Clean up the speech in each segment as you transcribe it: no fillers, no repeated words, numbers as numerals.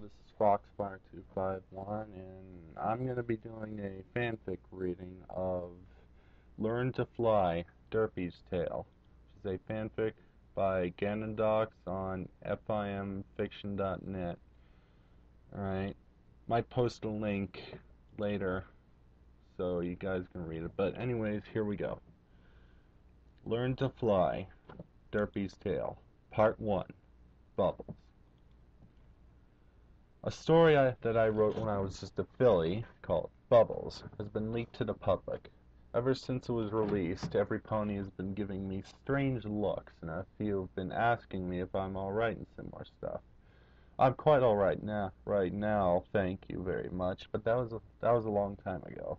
this is Foxfire251, and I'm going to be doing a fanfic reading of Learn to Fly, Derpy's Tale, which is a fanfic by Ganondox on fimfiction.net. Alright, might post a link later so you guys can read it, but anyways, here we go. Learn to Fly, Derpy's Tale, Part 1, Bubbles. A story that I wrote when I was just a filly, called Bubbles, has been leaked to the public. Ever since it was released, every pony has been giving me strange looks, and a few have been asking me if I'm alright and similar stuff. I'm quite alright right now, thank you very much, but that was a long time ago.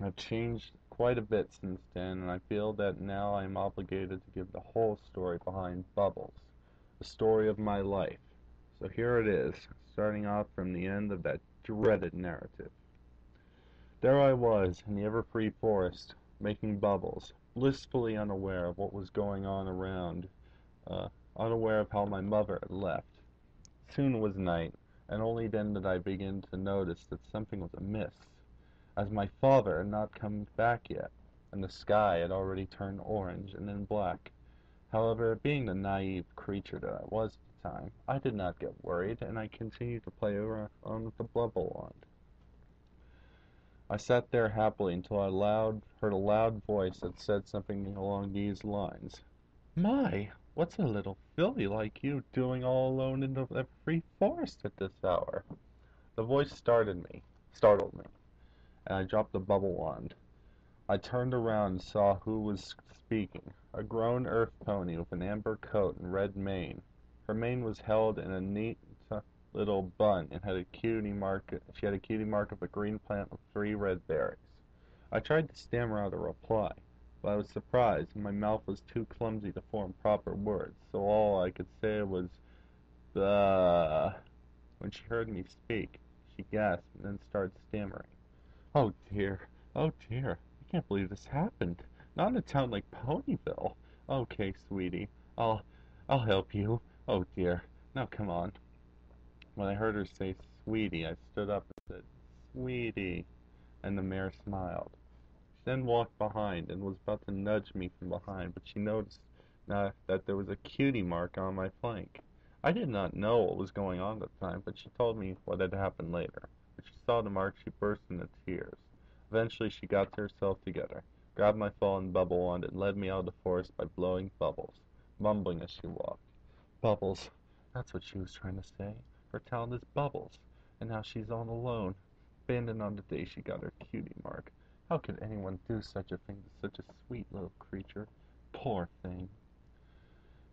I've changed quite a bit since then, and I feel that now I am obligated to give the whole story behind Bubbles, the story of my life. So here it is, starting off from the end of that dreaded narrative. There I was, in the ever-free forest, making bubbles, blissfully unaware of what was going on around, unaware of how my mother had left. Soon was night, and only then did I begin to notice that something was amiss, as my father had not come back yet, and the sky had already turned orange and then black. However, being the naive creature that I was at the time, I did not get worried, and I continued to play on with the bubble wand. I sat there happily until I heard a loud voice that said something along these lines. "My, what's a little filly like you doing all alone in the free forest at this hour?" The voice startled me, and I dropped the bubble wand. I turned around and saw who was speaking, a grown earth pony with an amber coat and red mane. Her mane was held in a neat little bun and had a cutie mark. She had a cutie mark of a green plant with 3 red berries. I tried to stammer out a reply, but I was surprised, and my mouth was too clumsy to form proper words, so all I could say was, "Bah." When she heard me speak, she gasped and then started stammering. "Oh dear, oh dear, I can't believe this happened. Not in a town like Ponyville. Okay, sweetie, I'll help you. Oh dear, now come on." When I heard her say "sweetie," I stood up and said, "Sweetie," and the mare smiled. She then walked behind and was about to nudge me from behind, but she noticed that there was a cutie mark on my flank. I did not know what was going on at the time, but she told me what had happened later. When she saw the mark, she burst into tears. Eventually she got herself together, grabbed my fallen bubble wand, and led me out of the forest by blowing bubbles, mumbling as she walked. Bubbles. That's what she was trying to say. Her talent is bubbles, and now she's all alone, abandoned on the day she got her cutie mark. How could anyone do such a thing to such a sweet little creature? Poor thing.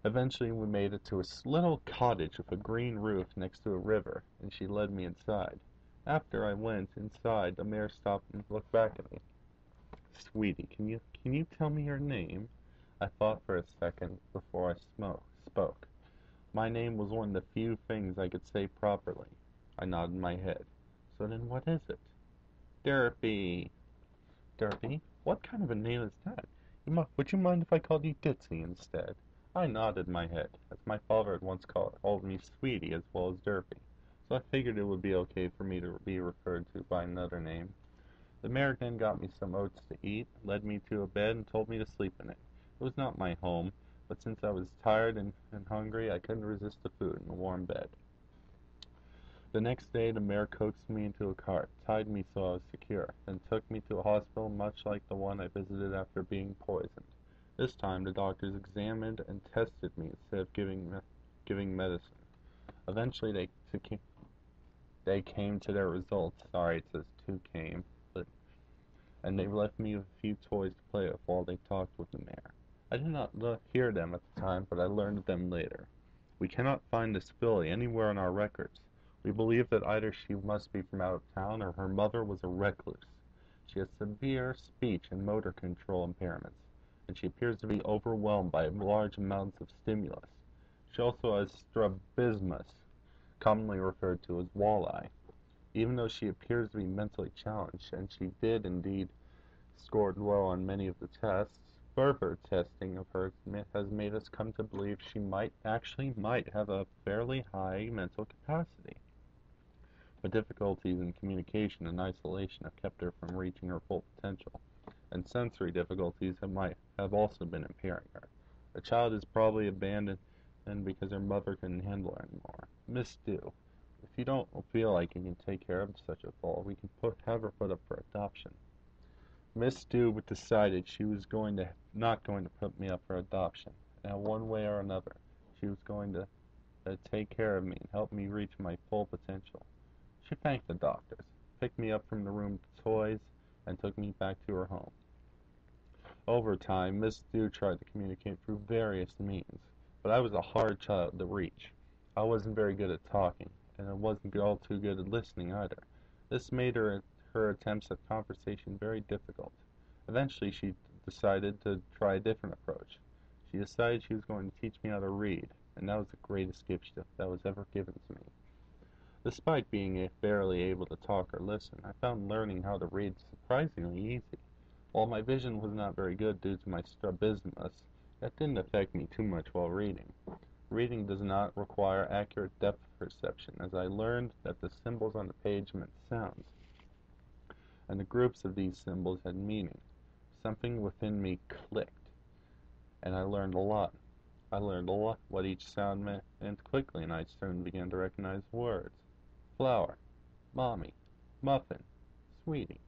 Eventually we made it to a little cottage with a green roof next to a river, and she led me inside. After I went inside, the mare stopped and looked back at me. "Sweetie, can you tell me your name?" I thought for a second before I spoke. My name was one of the few things I could say properly. I nodded my head. "So then what is it?" "Derpy." "Derpy? What kind of a name is that? Would you mind if I called you Ditsy instead?" I nodded my head, as my father had once called me Sweetie as well as Derpy, so I figured it would be okay for me to be referred to by another name. The mare then got me some oats to eat, led me to a bed, and told me to sleep in it. It was not my home, but since I was tired and hungry, I couldn't resist the food and the warm bed. The next day the mare coaxed me into a cart, tied me so I was secure, then took me to a hospital much like the one I visited after being poisoned. This time the doctors examined and tested me instead of giving medicine. Eventually they came to their results. Sorry, it says two came, and they left me with a few toys to play with while they talked with the mare. I did not hear them at the time, but I learned them later. We cannot find this filly anywhere in our records. We believe that either she must be from out of town or her mother was a recluse. She has severe speech and motor control impairments, and she appears to be overwhelmed by large amounts of stimulus. She also has strabismus, commonly referred to as walleye. Even though she appears to be mentally challenged, and she did indeed scored well on many of the tests, further testing of her has made us come to believe she might have a fairly high mental capacity. but difficulties in communication and isolation have kept her from reaching her full potential, and sensory difficulties might have also been impairing her. The child is probably abandoned and because her mother couldn't handle her anymore. Miss Dew, if you don't feel like you can take care of such a foal, we can have her put up for adoption. Miss Dew decided she was not going to put me up for adoption. Now, one way or another, she was going to take care of me and help me reach my full potential. She thanked the doctors, picked me up from the room of toys, and took me back to her home. Over time, Miss Dew tried to communicate through various means, but I was a hard child to reach. I wasn't very good at talking, and I wasn't all too good at listening either. This made her attempts at conversation very difficult. Eventually, she decided to try a different approach. She decided she was going to teach me how to read, and that was the greatest gift that was ever given to me. Despite being barely able to talk or listen, I found learning how to read surprisingly easy. While my vision was not very good due to my strabismus, that didn't affect me too much while reading. Reading does not require accurate depth perception, as I learned that the symbols on the page meant sounds, and the groups of these symbols had meaning. Something within me clicked, and I learned a lot. I learned a lot what each sound meant quickly, and I soon began to recognize words. Flower, mommy, muffin, sweetie.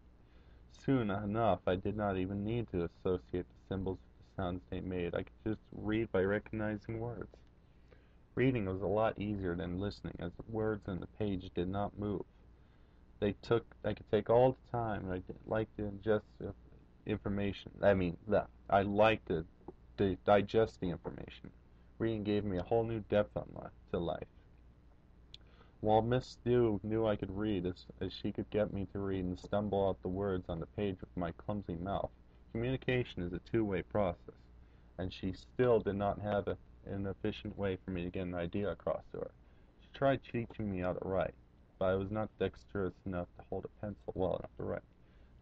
Soon enough, I did not even need to associate the symbols with the sounds they made. I could just read by recognizing words. Reading was a lot easier than listening, as the words on the page did not move. I could take all the time. I liked to ingest information. I liked to digest the information. Reading gave me a whole new depth to life. While Miss Dew knew I could read as she could get me to read and stumble out the words on the page with my clumsy mouth, communication is a two-way process, and she still did not have an efficient way for me to get an idea across to her. She tried teaching me how to write, but I was not dexterous enough to hold a pencil well enough to write.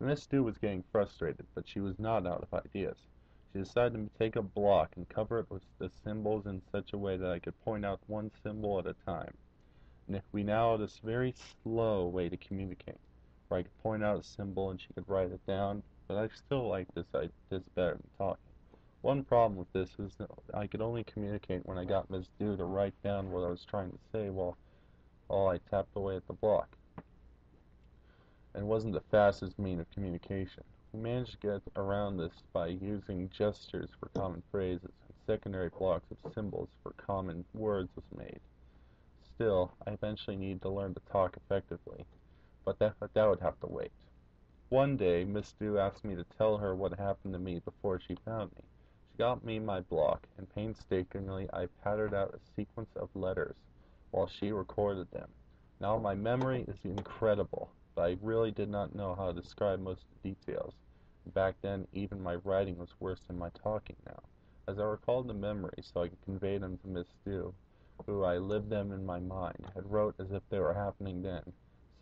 Miss Dew was getting frustrated, but she was not out of ideas. She decided to take a block and cover it with the symbols in such a way that I could point out one symbol at a time. We now had this very slow way to communicate, where I could point out a symbol and she could write it down, but I still like this better than talking. One problem with this is that I could only communicate when I got Miss Dew to write down what I was trying to say while I tapped away at the block, and wasn't the fastest means of communication. We managed to get around this by using gestures for common phrases, and secondary blocks of symbols for common words was made. Still, I eventually needed to learn to talk effectively, but that would have to wait. One day, Miss Dew asked me to tell her what happened to me before she found me. She got me my block, and painstakingly I pattered out a sequence of letters while she recorded them. Now my memory is incredible, but I really did not know how to describe most of the details. Back then, even my writing was worse than my talking now. As I recalled the memories so I could convey them to Miss Dew, who I lived them in my mind, and wrote as if they were happening then.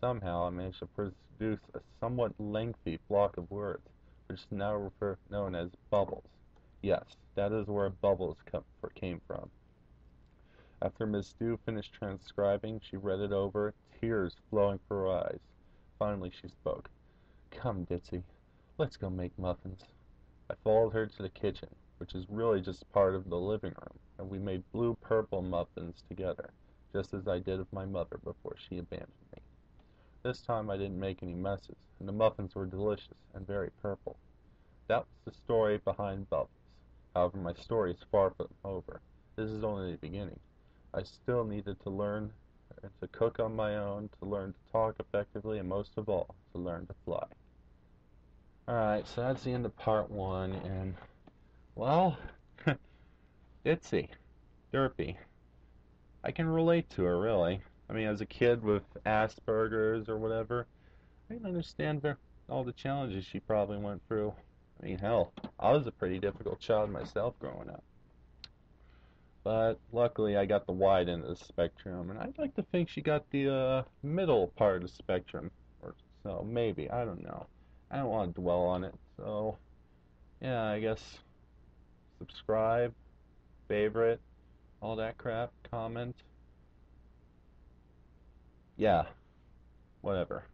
Somehow I managed to produce a somewhat lengthy block of words, which is now known as bubbles. Yes, that is where bubbles came from. After Miss Dew finished transcribing, she read it over, tears flowing from her eyes. Finally she spoke. "Come, Ditzy, let's go make muffins." I followed her to the kitchen, which is really just part of the living room, and we made blue-purple muffins together, just as I did with my mother before she abandoned me. This time I didn't make any messes, and the muffins were delicious and very purple. That was the story behind Bubbles. However, my story is far from over. This is only the beginning. I still needed to learn to cook on my own, to learn to talk effectively, and most of all, to learn to fly. Alright, so that's the end of part one, and, well, Itsy, Derpy. I can relate to her, really. I mean, as a kid with Asperger's or whatever, I can understand all the challenges she probably went through. I mean, hell, I was a pretty difficult child myself growing up. But luckily I got the wide end of the spectrum, and I'd like to think she got the middle part of the spectrum. Or so, maybe, I don't know. I don't want to dwell on it, so yeah, I guess subscribe, favorite, all that crap, comment. Yeah, Whatever.